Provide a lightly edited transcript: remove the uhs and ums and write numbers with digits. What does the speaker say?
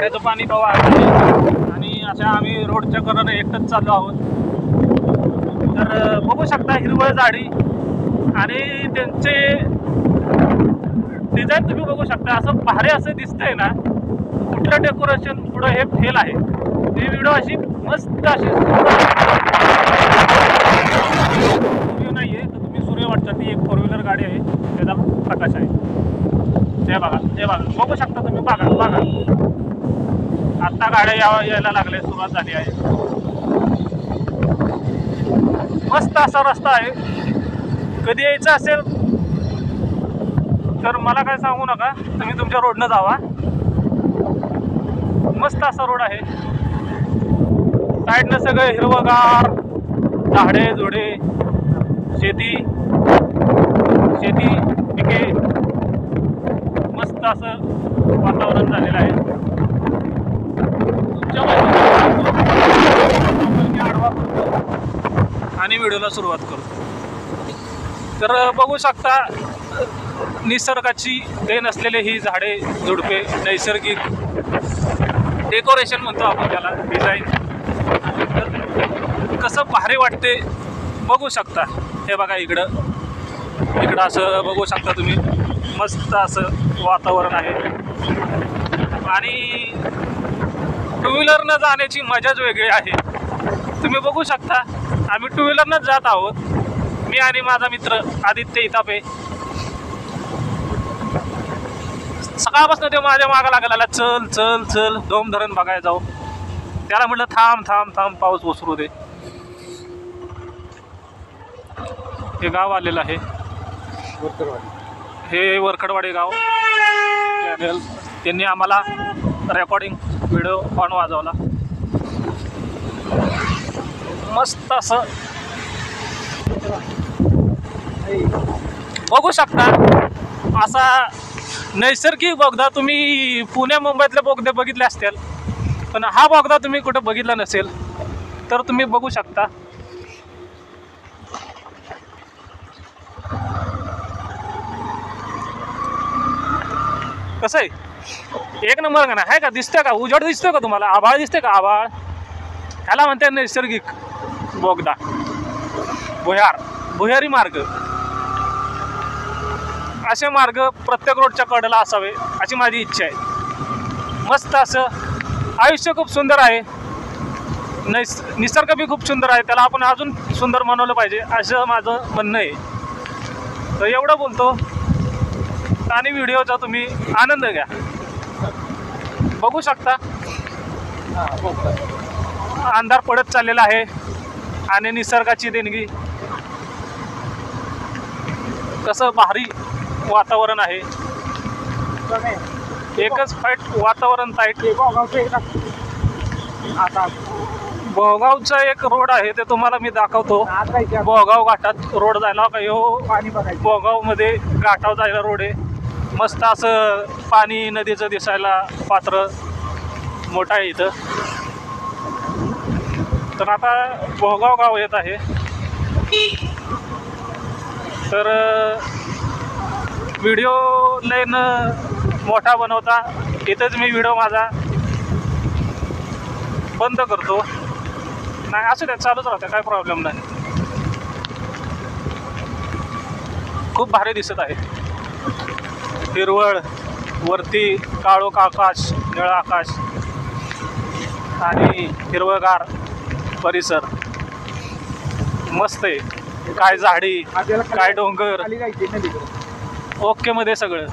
बागड्याचं पाणी कवा आणि अशा आम्ही रोडच्या कडेने एकटंच चाललो आहोत. तर बघू शकता हिरवळ झाडी आणि त्यांचे डिझाईन तुम्ही बघू शकता. असं भारी असं दिसतंय ना, कुठलं डेकोरेशन पुढं हे फेल आहे. ही व्हिडिओ अशी मस्त अशी सूर्य नाही आहे तर तुम्ही सूर्य वाटतं. ती एक 4 व्हीलर गाडी आहे, त्याचा प्रकाश आहे. ते बघा बघू शकता तुम्ही. बघा आत्ता गाड्या यायला लागल्या, सुरुवात झाली आहे. मस्त असा रस्ता आहे. कधी यायचं असेल तर मला काय सांगू नका, तुम्ही तुमच्या रोडनं जावा. मस्त असा रोड आहे. साईडनं सगळं हिरवगार, झाडे झुडे, शेती पिके, मस्त असं वातावरण झालेलं आहे. तुमच्या आडवा करतो आणि व्हिडिओला सुरुवात करतो. तर बघू शकता निसर्गाची देण असलेले ही झाडे झुडपे, नैसर्गिक डेकोरेशन म्हणतो आपण त्याला, डिझाईन. तर कसं भारी वाटते बघू शकता. हे बघा इकडं असं बघू शकता तुम्ही. मस्त असं वातावरण आहे आणि टू व्हीलरनं जाण्याची मजाच वेगळी आहे. तुम्ही बघू शकता आम्ही टू व्हीलरनंच जात आहोत, मी आणि माझा मित्र आदित्य इतापे. सकाळपासून ते माझ्या मागं लागलेला, चल चल चल डोम धरण बघायला जाऊ. त्याला म्हटलं थांब पाऊस ओसरू दे. हे गाव आलेलं आहे, हे वरखडवाडी गाव. त्यांनी आम्हाला रेकॉर्डिंग व्हिडिओ ऑन वाजवला. मस्त असं बघू शकता. असा नैसर्गिक बोगदा तुम्ही पुण्या मुंबईतले बोगदे बघितले असतील, पण हा बोगदा तुम्ही कुठं बघितला नसेल तर तुम्ही बघू शकता. कसं आहे, एक नंबर का ना आहे का? दिसतंय का? उजेड दिसतोय का तुम्हाला? आभाळ दिसतंय का? आभाळ ह्याला म्हणते नैसर्गिक बोगदा. भुयारी मार्ग. असे मार्ग प्रत्येक रोडच्या कडेला असावे अशी माझी इच्छा आहे. मस्त असं आयुष्य खूप सुंदर आहे. निसर्ग बी खूप सुंदर आहे, त्याला आपण अजून सुंदर बनवलं पाहिजे असं माझं म्हणणं आहे. तर एवढं बोलतो आणि व्हिडिओचा तुम्ही आनंद घ्या. बघू शकता अंधार पडत चाललेला आहे आणि निसर्गाची देणगी. कसं भारी वातावरण आहे. एकच फाईट वातावरण ताईट. आता भोगावचा एक रोड आहे ते तुम्हाला मी दाखवतो. भोगाव घाटात रोड जायला का भोगाव मध्ये घाटावर जायला रोड आहे. मस्त असं पाणी नदीचं दिसायला पात्र मोठा आहे इथं. तर आता भोगाव गाव येत आहे. तर व्हिडिओ लाईन मोठा बनवता इथंच मी व्हिडिओ माझा बंद करतो. नाही असू द्या, चालूच राहते, काय प्रॉब्लेम नाही. खूप भारी दिसत आहे. हिरवळ, वरती काळोख आकाश, निळं आकाश आणि हिरवगार परिसर. मस्त आहे. काय झाडी, काय डोंगर, ओके मध्ये सगळं.